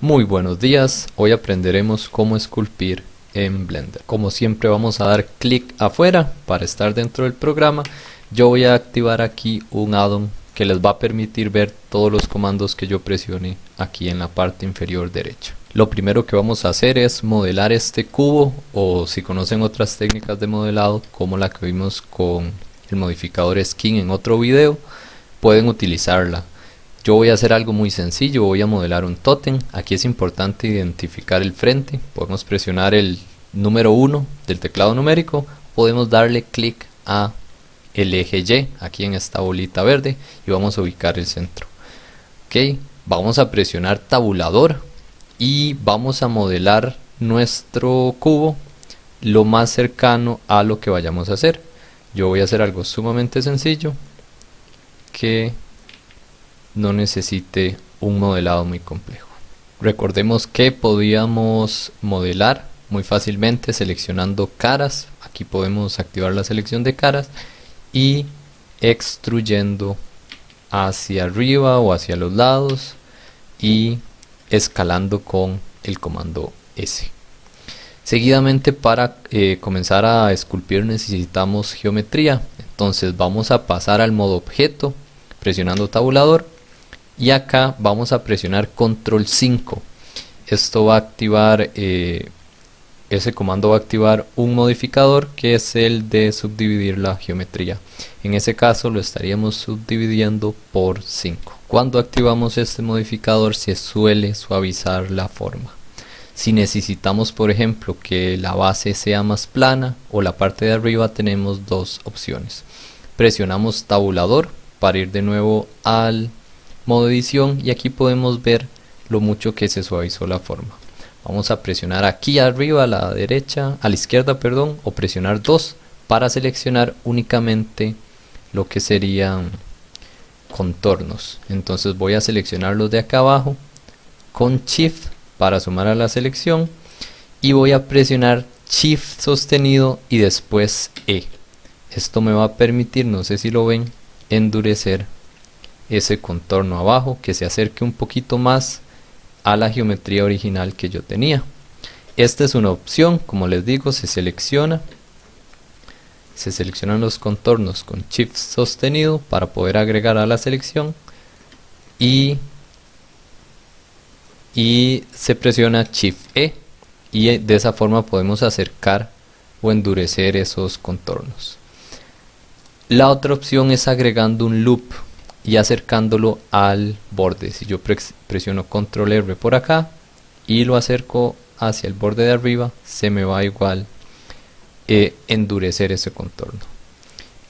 Muy buenos días, hoy aprenderemos cómo esculpir en Blender. Como siempre vamos a dar clic afuera para estar dentro del programa. Yo voy a activar aquí un add-on que les va a permitir ver todos los comandos que yo presione aquí en la parte inferior derecha. Lo primero que vamos a hacer es modelar este cubo, o si conocen otras técnicas de modelado como la que vimos con el modificador skin en otro video, pueden utilizarla. Yo voy a hacer algo muy sencillo, voy a modelar un tótem. Aquí es importante identificar el frente. Podemos presionar el número 1 del teclado numérico, podemos darle clic a el eje Y aquí en esta bolita verde y vamos a ubicar el centro. Ok, vamos a presionar tabulador y vamos a modelar nuestro cubo lo más cercano a lo que vayamos a hacer. Yo voy a hacer algo sumamente sencillo que no necesite un modelado muy complejo. Recordemos que podíamos modelar muy fácilmente seleccionando caras. Aquí podemos activar la selección de caras y extruyendo hacia arriba o hacia los lados y escalando con el comando S. Seguidamente, para comenzar a esculpir necesitamos geometría. Entonces vamos a pasar al modo objeto presionando tabulador. Y acá vamos a presionar control 5. Esto va a activar, ese comando va a activar un modificador que es el de subdividir la geometría. En ese caso lo estaríamos subdividiendo por 5. Cuando activamos este modificador se suele suavizar la forma. Si necesitamos, por ejemplo, que la base sea más plana o la parte de arriba, tenemos dos opciones. Presionamos tabulador para ir de nuevo al modo edición y aquí podemos ver lo mucho que se suavizó la forma. Vamos a presionar aquí arriba a la derecha, a la izquierda, perdón, o presionar 2 para seleccionar únicamente lo que serían contornos. Entonces voy a seleccionar los de acá abajo con Shift para sumar a la selección y voy a presionar Shift sostenido y después E. Esto me va a permitir, no sé si lo ven, endurecer ese contorno abajo, que se acerque un poquito más a la geometría original que yo tenía. Esta es una opción, como les digo, se seleccionan los contornos con Shift sostenido para poder agregar a la selección y se presiona Shift E y de esa forma podemos acercar o endurecer esos contornos. La otra opción es agregando un loop y acercándolo al borde. Si yo presiono control R por acá y lo acerco hacia el borde de arriba, se me va igual endurecer ese contorno.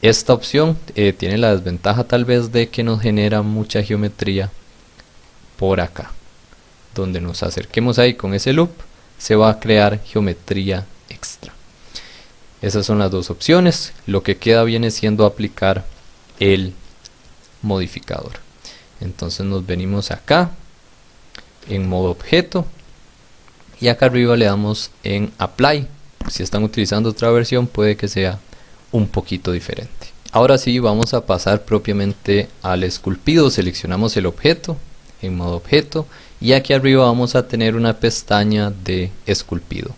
Esta opción tiene la desventaja tal vez de que nos genera mucha geometría por acá. Donde nos acerquemos ahí con ese loop se va a crear geometría extra. Esas son las dos opciones. Lo que queda viene siendo aplicar el modificador. Entonces nos venimos acá en modo objeto y acá arriba le damos en apply. Si están utilizando otra versión puede que sea un poquito diferente. Ahora sí, vamos a pasar propiamente al esculpido. Seleccionamos el objeto en modo objeto y aquí arriba vamos a tener una pestaña de esculpido.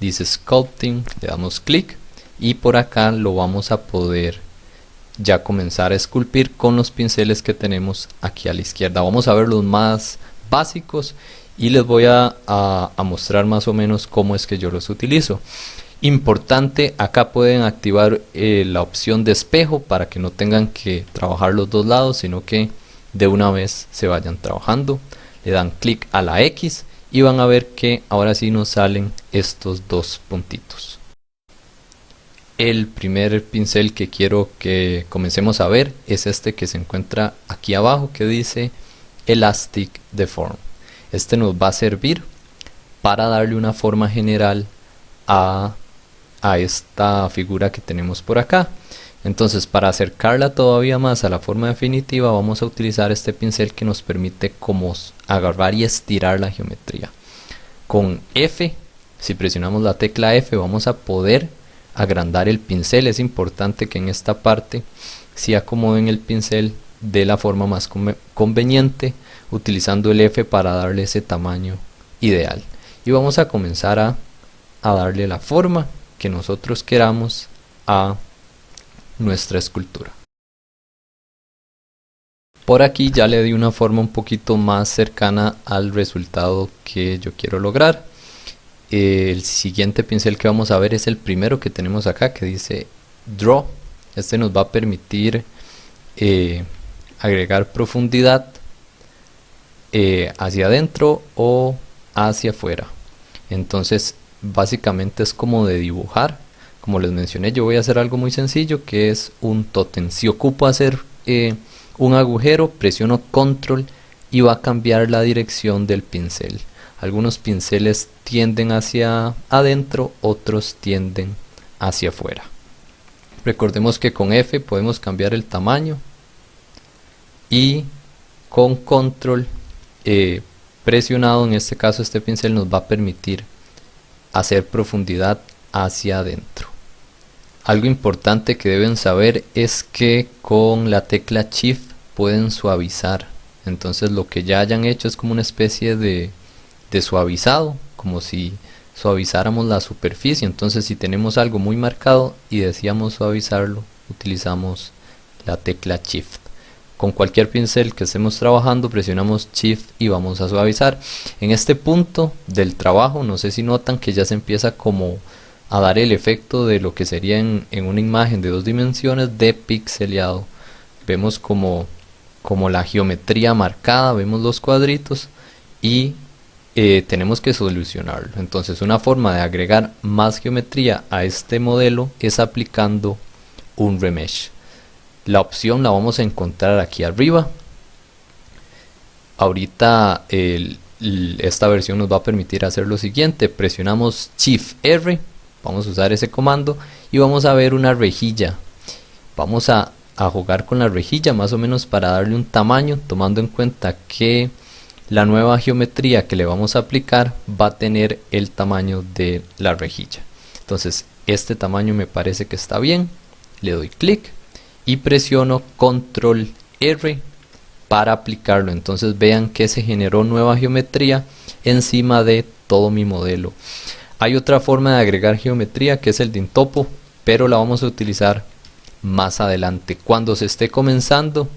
Dice sculpting, le damos clic y por acá lo vamos a poder ya comenzar a esculpir con los pinceles que tenemos aquí a la izquierda. Vamos a ver los más básicos y les voy a mostrar más o menos cómo es que yo los utilizo. Importante, acá pueden activar la opción de espejo para que no tengan que trabajar los dos lados, sino que de una vez se vayan trabajando. Le dan clic a la X y van a ver que ahora sí nos salen estos dos puntitos. El primer pincel que quiero que comencemos a ver es este que se encuentra aquí abajo, que dice Elastic Deform. Este nos va a servir para darle una forma general a esta figura que tenemos por acá. Entonces, para acercarla todavía más a la forma definitiva, vamos a utilizar este pincel que nos permite como agarrar y estirar la geometría. Con F, si presionamos la tecla F, vamos a poder agrandar el pincel. Es importante que en esta parte si acomoden el pincel de la forma más conveniente utilizando el F para darle ese tamaño ideal. Y vamos a comenzar a darle la forma que nosotros queramos a nuestra escultura. Por aquí ya le di una forma un poquito más cercana al resultado que yo quiero lograr. El siguiente pincel que vamos a ver es el primero que tenemos acá, que dice Draw. Este nos va a permitir agregar profundidad hacia adentro o hacia afuera. Entonces básicamente es como de dibujar. Como les mencioné, yo voy a hacer algo muy sencillo, que es un tótem. Si ocupo hacer un agujero, presiono control y va a cambiar la dirección del pincel. Algunos pinceles tienden hacia adentro, otros tienden hacia afuera. Recordemos que con F podemos cambiar el tamaño y con control presionado, en este caso este pincel nos va a permitir hacer profundidad hacia adentro. Algo importante que deben saber es que con la tecla Shift pueden suavizar. Entonces lo que ya hayan hecho es como una especie de suavizado, como si suavizáramos la superficie. Entonces si tenemos algo muy marcado y deseamos suavizarlo, utilizamos la tecla Shift. Con cualquier pincel que estemos trabajando, presionamos Shift y vamos a suavizar. En este punto del trabajo, no sé si notan que ya se empieza como a dar el efecto de lo que sería en una imagen de 2 dimensiones de pixeleado. Vemos como la geometría marcada, vemos los cuadritos y tenemos que solucionarlo. Entonces una forma de agregar más geometría a este modelo es aplicando un remesh. La opción la vamos a encontrar aquí arriba. Ahorita esta versión nos va a permitir hacer lo siguiente: presionamos Shift R, vamos a usar ese comando y vamos a ver una rejilla. Vamos a jugar con la rejilla más o menos para darle un tamaño, tomando en cuenta que la nueva geometría que le vamos a aplicar va a tener el tamaño de la rejilla. Entonces este tamaño me parece que está bien. Le doy clic y presiono control R para aplicarlo. Entonces vean que se generó nueva geometría encima de todo mi modelo. Hay otra forma de agregar geometría, que es el dintopo, pero la vamos a utilizar más adelante. Cuando se esté comenzando,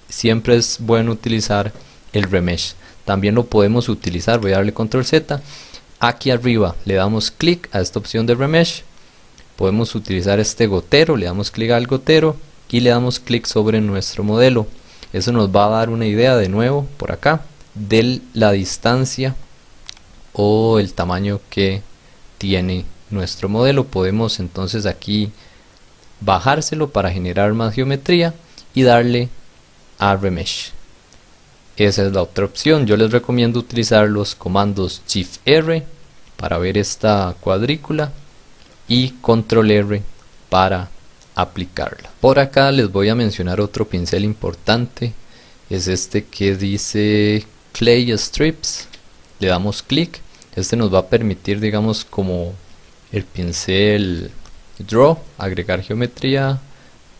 siempre es bueno utilizar el remesh. También lo podemos utilizar, voy a darle control Z. Aquí arriba le damos clic a esta opción de remesh. Podemos utilizar este gotero, le damos clic al gotero y le damos clic sobre nuestro modelo. Eso nos va a dar una idea de nuevo por acá de la distancia o el tamaño que tiene nuestro modelo. Podemos entonces aquí bajárselo para generar más geometría y darle a remesh. Esa es la otra opción. Yo les recomiendo utilizar los comandos Shift R para ver esta cuadrícula y control R para aplicarla. Por acá les voy a mencionar otro pincel importante, es este que dice Clay Strips. Le damos clic. Este nos va a permitir, digamos, como el pincel Draw, agregar geometría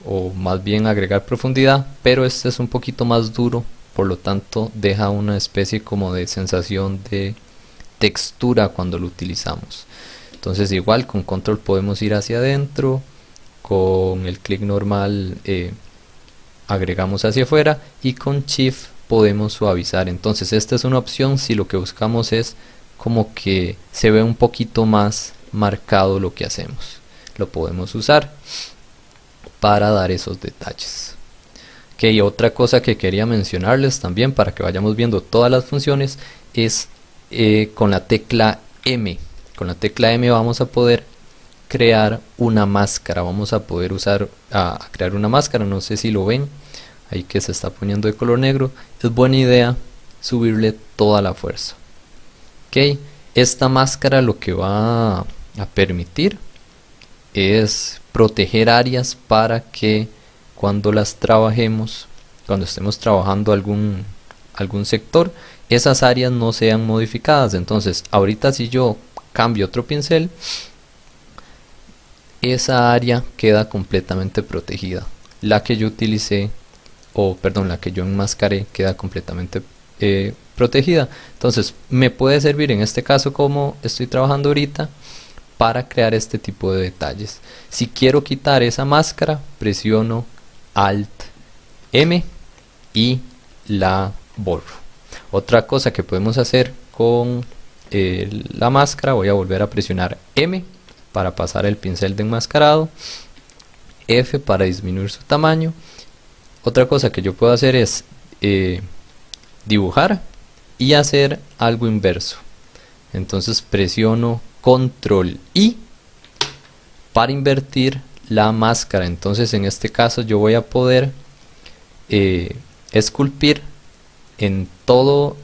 o más bien agregar profundidad, pero este es un poquito más duro, por lo tanto deja una especie como de sensación de textura cuando lo utilizamos. Entonces igual con control podemos ir hacia adentro, con el clic normal agregamos hacia afuera y con Shift podemos suavizar. Entonces esta es una opción si lo que buscamos es como que se ve un poquito más marcado lo que hacemos. Lo podemos usar para dar esos detalles. Ok, otra cosa que quería mencionarles también para que vayamos viendo todas las funciones es con la tecla M. Con la tecla M vamos a poder crear una máscara. Vamos a poder crear una máscara. No sé si lo ven ahí que se está poniendo de color negro. Es buena idea subirle toda la fuerza. Ok, esta máscara lo que va a permitir es proteger áreas para que cuando las trabajemos, cuando estemos trabajando algún sector, esas áreas no sean modificadas. Entonces ahorita si yo cambio otro pincel, esa área queda completamente protegida. La que yo utilicé, la que yo enmascaré, queda completamente protegida. Entonces me puede servir en este caso, como estoy trabajando ahorita, para crear este tipo de detalles. Si quiero quitar esa máscara, presiono Alt M y la borro. Otra cosa que podemos hacer con la máscara, voy a volver a presionar M para pasar el pincel de enmascarado, F para disminuir su tamaño. Otra cosa que yo puedo hacer es dibujar y hacer algo inverso. Entonces presiono Control I para invertir la máscara. Entonces en este caso yo voy a poder esculpir en toda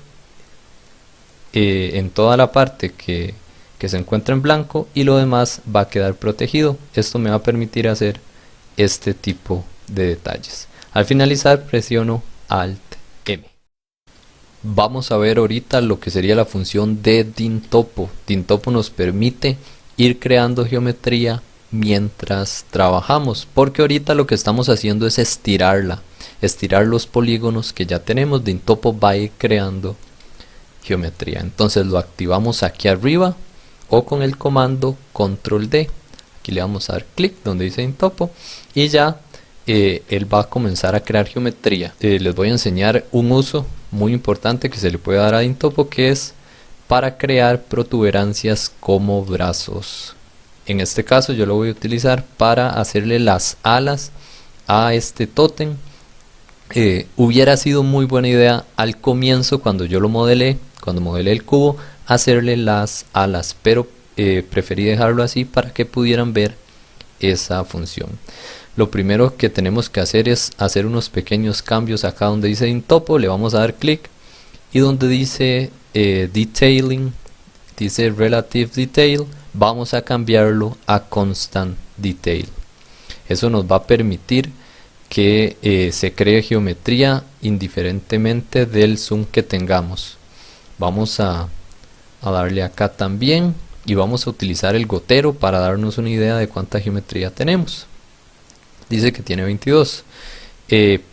la parte que se encuentra en blanco, y lo demás va a quedar protegido. Esto me va a permitir hacer este tipo de detalles. Al finalizar presiono Alt M. Vamos a ver ahorita lo que sería la función de DINTOPO. DINTOPO nos permite ir creando geometría mientras trabajamos, porque ahorita lo que estamos haciendo es estirar los polígonos que ya tenemos. DINTOPO va a ir creando geometría. Entonces lo activamos aquí arriba o con el comando Control D. Aquí le vamos a dar clic donde dice DINTOPO y ya él va a comenzar a crear geometría. Les voy a enseñar un uso muy importante que se le puede dar a DINTOPO, que es para crear protuberancias como brazos. En este caso yo lo voy a utilizar para hacerle las alas a este tótem. Hubiera sido muy buena idea al comienzo, cuando yo lo modelé, cuando modelé el cubo, hacerle las alas, pero preferí dejarlo así para que pudieran ver esa función. Lo primero que tenemos que hacer es hacer unos pequeños cambios. Acá donde dice DINTOPO le vamos a dar clic, y donde dice Detailing, dice Relative Detail, vamos a cambiarlo a Constant Detail. Eso nos va a permitir que se cree geometría indiferentemente del zoom que tengamos. Vamos a darle acá también, y vamos a utilizar el gotero para darnos una idea de cuánta geometría tenemos. Dice que tiene 22.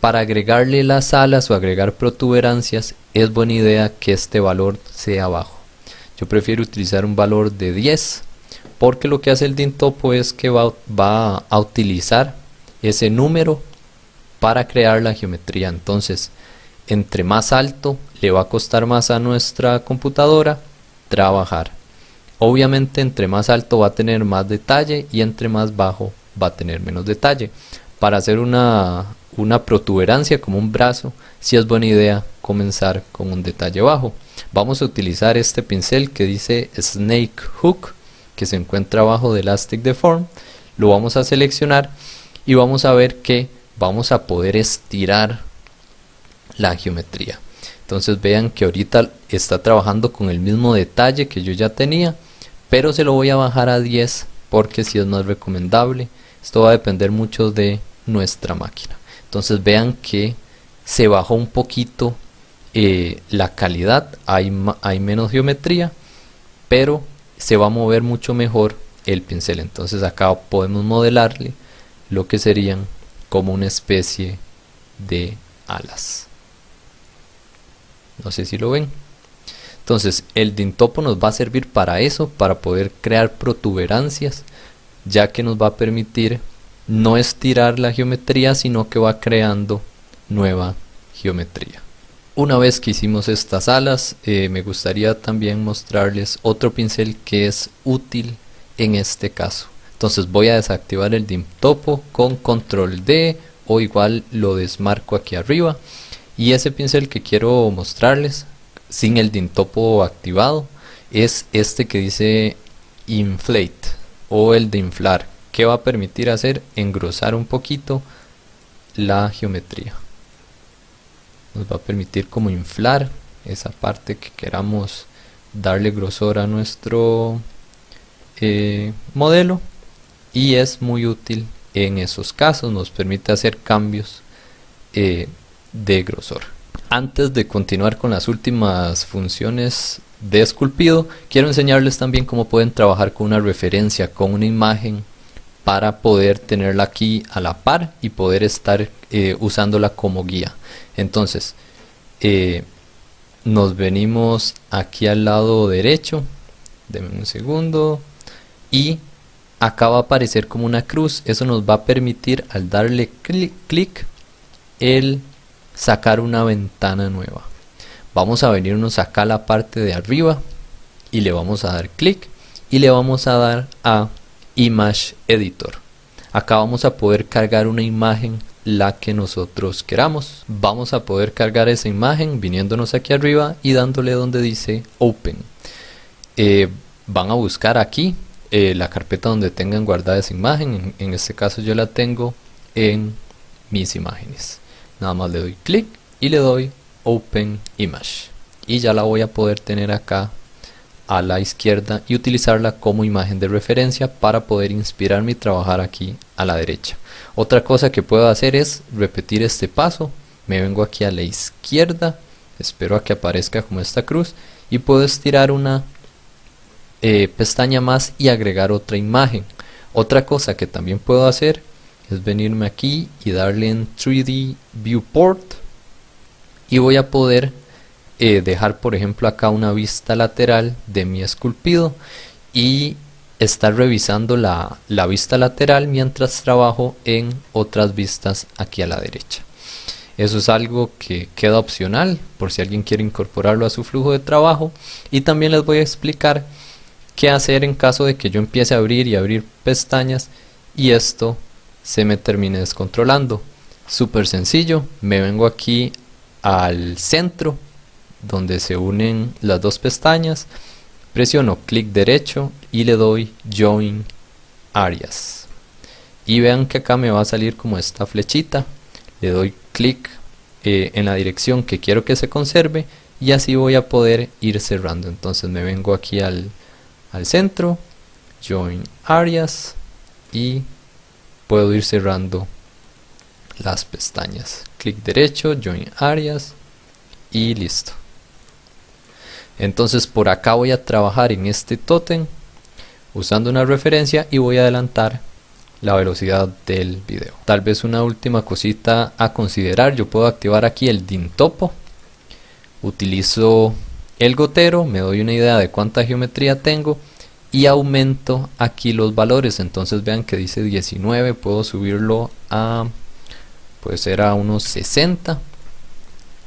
Para agregarle las alas o agregar protuberancias es buena idea que este valor sea bajo. Yo prefiero utilizar un valor de 10, porque lo que hace el DINTOPO es que va a utilizar ese número para crear la geometría. Entonces entre más alto le va a costar más a nuestra computadora trabajar. Obviamente entre más alto va a tener más detalle, y entre más bajo va a tener menos detalle. Para hacer una protuberancia como un brazo, sí es buena idea comenzar con un detalle bajo. Vamos a utilizar este pincel que dice Snake Hook, que se encuentra abajo de Elastic Deform. Lo vamos a seleccionar y vamos a ver que vamos a poder estirar la geometría. Entonces vean que ahorita está trabajando con el mismo detalle que yo ya tenía, pero se lo voy a bajar a 10 porque si es más recomendable. Esto va a depender mucho de nuestra máquina. Entonces vean que se bajó un poquito la calidad, hay menos geometría, pero se va a mover mucho mejor el pincel. Entonces acá podemos modelarle lo que serían como una especie de alas. No sé si lo ven. Entonces el DINTOPO nos va a servir para eso, para poder crear protuberancias, ya que nos va a permitir no estirar la geometría, sino que va creando nueva geometría. Una vez que hicimos estas alas, me gustaría también mostrarles otro pincel que es útil en este caso. Entonces voy a desactivar el DINTOPO con Control D, o igual lo desmarco aquí arriba. Y ese pincel que quiero mostrarles sin el DINTOPO activado es este que dice Inflate, o el de inflar, que va a permitir hacer engrosar un poquito la geometría. Nos va a permitir como inflar esa parte que queramos darle grosor a nuestro modelo, y es muy útil en esos casos. Nos permite hacer cambios de grosor. Antes de continuar con las últimas funciones de esculpido, quiero enseñarles también cómo pueden trabajar con una referencia, con una imagen, para poder tenerla aquí a la par y poder estar usándola como guía. Entonces nos venimos aquí al lado derecho, denme un segundo, y acá va a aparecer como una cruz. Eso nos va a permitir, al darle clic, el sacar una ventana nueva. Vamos a venirnos acá a la parte de arriba y le vamos a dar clic y le vamos a dar a Image Editor. Acá vamos a poder cargar una imagen, la que nosotros queramos. Vamos a poder cargar esa imagen viniéndonos aquí arriba y dándole donde dice Open. Van a buscar aquí la carpeta donde tengan guardada esa imagen. En este caso yo la tengo en mis imágenes. Nada más le doy clic y le doy Open Image y ya la voy a poder tener acá a la izquierda y utilizarla como imagen de referencia para poder inspirarme y trabajar aquí a la derecha. Otra cosa que puedo hacer es repetir este paso. Me vengo aquí a la izquierda, espero a que aparezca como esta cruz y puedo estirar una pestaña más y agregar otra imagen. Otra cosa que también puedo hacer es venirme aquí y darle en 3D Viewport y voy a poder dejar por ejemplo acá una vista lateral de mi esculpido y estar revisando la vista lateral mientras trabajo en otras vistas aquí a la derecha. Eso es algo que queda opcional por si alguien quiere incorporarlo a su flujo de trabajo, y también les voy a explicar qué hacer en caso de que yo empiece a abrir y abrir pestañas y esto se me termine descontrolando. Súper sencillo, me vengo aquí al centro donde se unen las dos pestañas, presiono clic derecho y le doy Join Areas y vean que acá me va a salir como esta flechita. Le doy clic en la dirección que quiero que se conserve y así voy a poder ir cerrando. Entonces me vengo aquí al centro, Join Areas y puedo ir cerrando las pestañas. Clic derecho, Join Areas y listo. Entonces por acá voy a trabajar en este tótem usando una referencia y voy a adelantar la velocidad del video. Tal vez una última cosita a considerar: yo puedo activar aquí el DIN Topo, utilizo el gotero, me doy una idea de cuánta geometría tengo y aumento aquí los valores. Entonces vean que dice 19, puedo subirlo a, puede ser a unos 60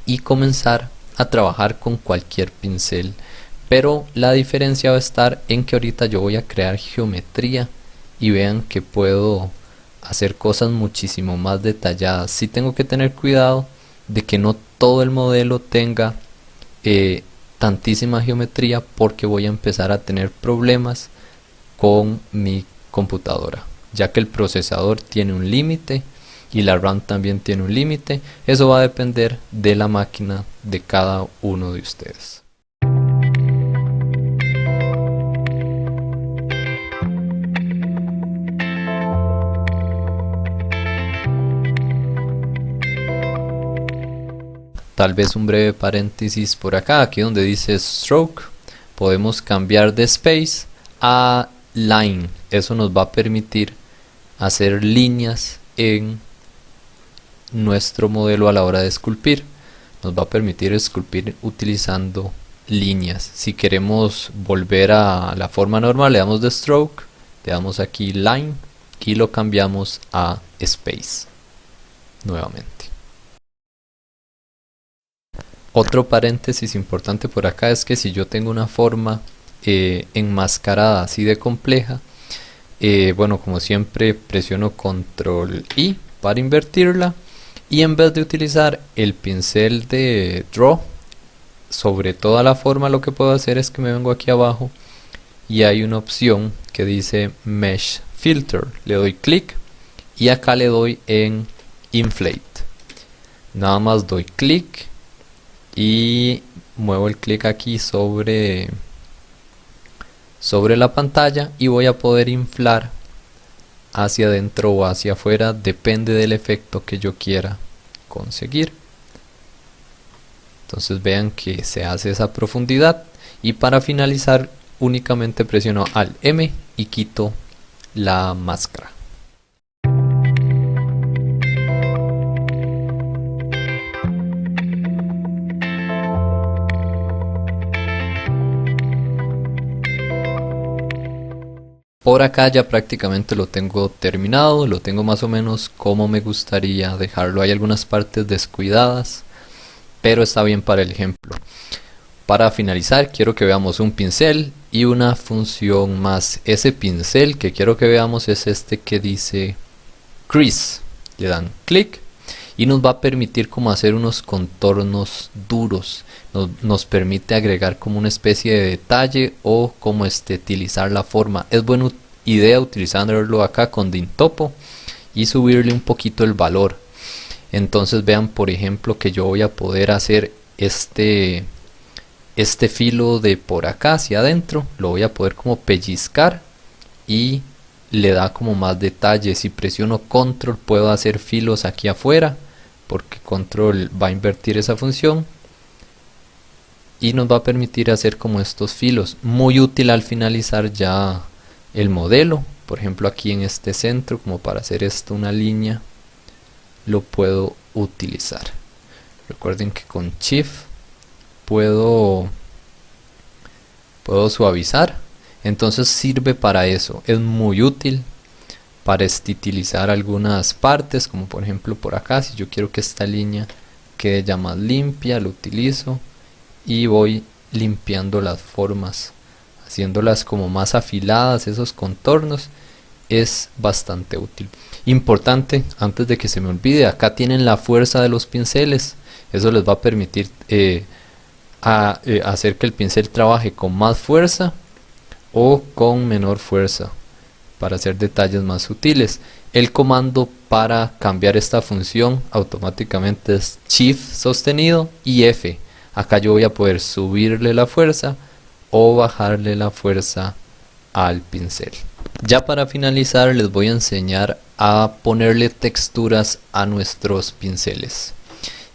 y comenzar a trabajar con cualquier pincel, pero la diferencia va a estar en que ahorita yo voy a crear geometría y vean que puedo hacer cosas muchísimo más detalladas. Sí tengo que tener cuidado de que no todo el modelo tenga tantísima geometría, porque voy a empezar a tener problemas con mi computadora, ya que el procesador tiene un límite y la RAM también tiene un límite. Eso va a depender de la máquina de cada uno de ustedes. Tal vez un breve paréntesis por acá, aquí donde dice Stroke, podemos cambiar de Space a Line. Eso nos va a permitir hacer líneas en nuestro modelo a la hora de esculpir. Nos va a permitir esculpir utilizando líneas. Si queremos volver a la forma normal, le damos de Stroke, le damos aquí Line y lo cambiamos a Space nuevamente. Otro paréntesis importante por acá es que si yo tengo una forma enmascarada así de compleja, bueno, como siempre presiono Control I para invertirla, y en vez de utilizar el pincel de Draw sobre toda la forma, lo que puedo hacer es que me vengo aquí abajo y hay una opción que dice Mesh Filter. Le doy clic y acá le doy en Inflate. Nada más doy clic y muevo el clic aquí sobre la pantalla y voy a poder inflar hacia adentro o hacia afuera, depende del efecto que yo quiera conseguir. Entonces vean que se hace esa profundidad, y para finalizar únicamente presiono Alt M y quito la máscara. Por acá ya prácticamente lo tengo terminado, lo tengo más o menos como me gustaría dejarlo. Hay algunas partes descuidadas, pero está bien para el ejemplo. Para finalizar, quiero que veamos un pincel y una función más. Ese pincel que quiero que veamos es este que dice Crease. Le dan clic y nos va a permitir como hacer unos contornos duros. Nos permite agregar como una especie de detalle o como estilizar la forma. Es buena idea utilizarlo acá con Dintopo y subirle un poquito el valor. Entonces vean por ejemplo que yo voy a poder hacer este filo de por acá hacia adentro. Lo voy a poder como pellizcar y le da como más detalle. Si presiono control puedo hacer filos aquí afuera, porque control va a invertir esa función y nos va a permitir hacer como estos filos. Muy útil al finalizar ya el modelo. Por ejemplo aquí en este centro, como para hacer esto una línea, lo puedo utilizar. Recuerden que con Shift puedo suavizar. Entonces sirve para eso, es muy útil para estilizar algunas partes, como por ejemplo por acá. Si yo quiero que esta línea quede ya más limpia, lo utilizo y voy limpiando las formas, haciéndolas como más afiladas. Esos contornos es bastante útil. Importante, antes de que se me olvide, acá tienen la fuerza de los pinceles. Eso les va a permitir hacer que el pincel trabaje con más fuerza o con menor fuerza para hacer detalles más sutiles. El comando para cambiar esta función automáticamente es Shift sostenido y F. Acá yo voy a poder subirle la fuerza o bajarle la fuerza al pincel. Ya para finalizar les voy a enseñar a ponerle texturas a nuestros pinceles.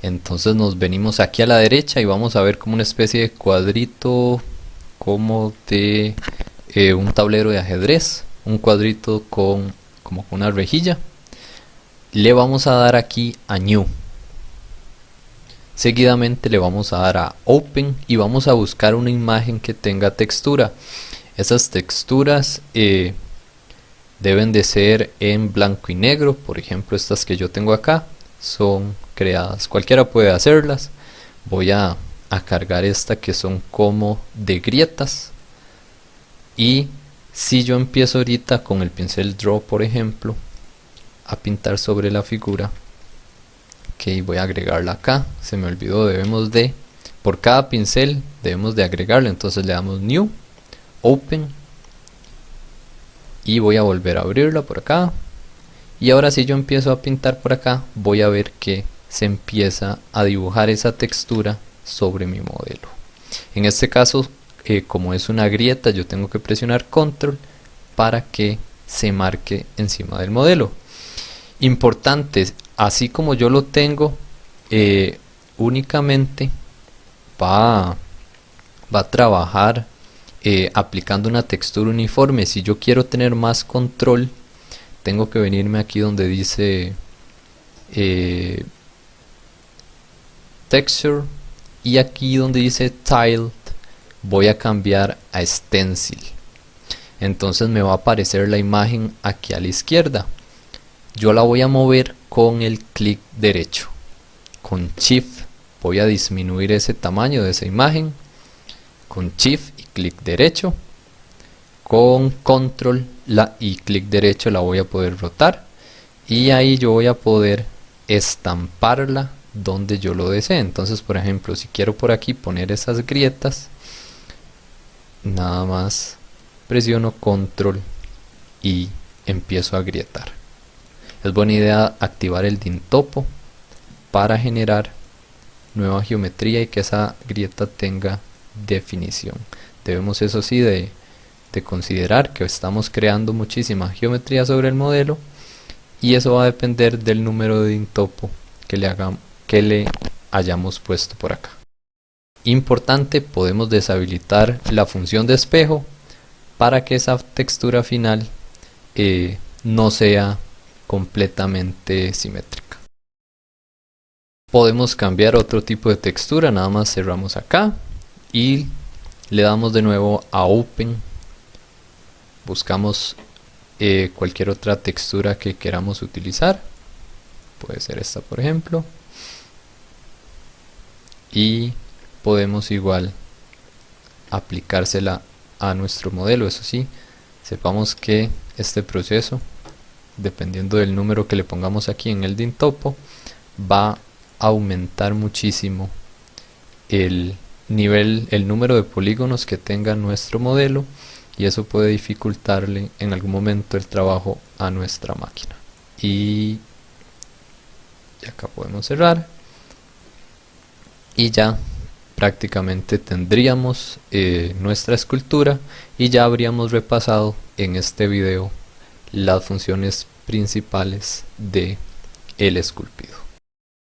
Entonces nos venimos aquí a la derecha y vamos a ver como una especie de cuadrito, como de un tablero de ajedrez, un cuadrito como con una rejilla. Le vamos a dar aquí a New. Seguidamente le vamos a dar a Open y vamos a buscar una imagen que tenga textura. Esas texturas deben de ser en blanco y negro. Por ejemplo, estas que yo tengo acá son creadas, cualquiera puede hacerlas. Voy a cargar esta que son como de grietas, y si yo empiezo ahorita con el pincel Draw, por ejemplo, a pintar sobre la figura, ok, voy a agregarla acá. Se me olvidó, por cada pincel debemos de agregarlo. Entonces le damos New, Open y voy a volver a abrirla por acá. Y ahora si yo empiezo a pintar por acá, voy a ver que se empieza a dibujar esa textura sobre mi modelo. En este caso, como es una grieta, yo tengo que presionar control para que se marque encima del modelo. Importante, así como yo lo tengo, únicamente va a trabajar aplicando una textura uniforme. Si yo quiero tener más control, tengo que venirme aquí donde dice Texture, y aquí donde dice Tiled voy a cambiar a Stencil. Entonces me va a aparecer la imagen aquí a la izquierda. Yo la voy a mover con el clic derecho. Con Shift voy a disminuir ese tamaño de esa imagen. Con Shift y clic derecho. Con Control y clic derecho la voy a poder rotar. Y ahí yo voy a poder estamparla donde yo lo desee. Entonces, por ejemplo, si quiero por aquí poner esas grietas, nada más presiono control y empiezo a agrietar. Es buena idea activar el Dintopo para generar nueva geometría y que esa grieta tenga definición. Debemos, eso sí, de considerar que estamos creando muchísima geometría sobre el modelo, y eso va a depender del número de Dintopo que le hayamos puesto por acá. Importante, podemos deshabilitar la función de espejo para que esa textura final no sea completamente simétrica. Podemos cambiar otro tipo de textura. Nada más cerramos acá y le damos de nuevo a Open buscamos cualquier otra textura que queramos utilizar, puede ser esta por ejemplo, y podemos igual aplicársela a nuestro modelo. Eso sí, sepamos que este proceso, dependiendo del número que le pongamos aquí en el DIN-Topo, va a aumentar muchísimo el número de polígonos que tenga nuestro modelo, y eso puede dificultarle en algún momento el trabajo a nuestra máquina. Y acá podemos cerrar y ya prácticamente tendríamos nuestra escultura, y ya habríamos repasado en este video las funciones principales de el esculpido.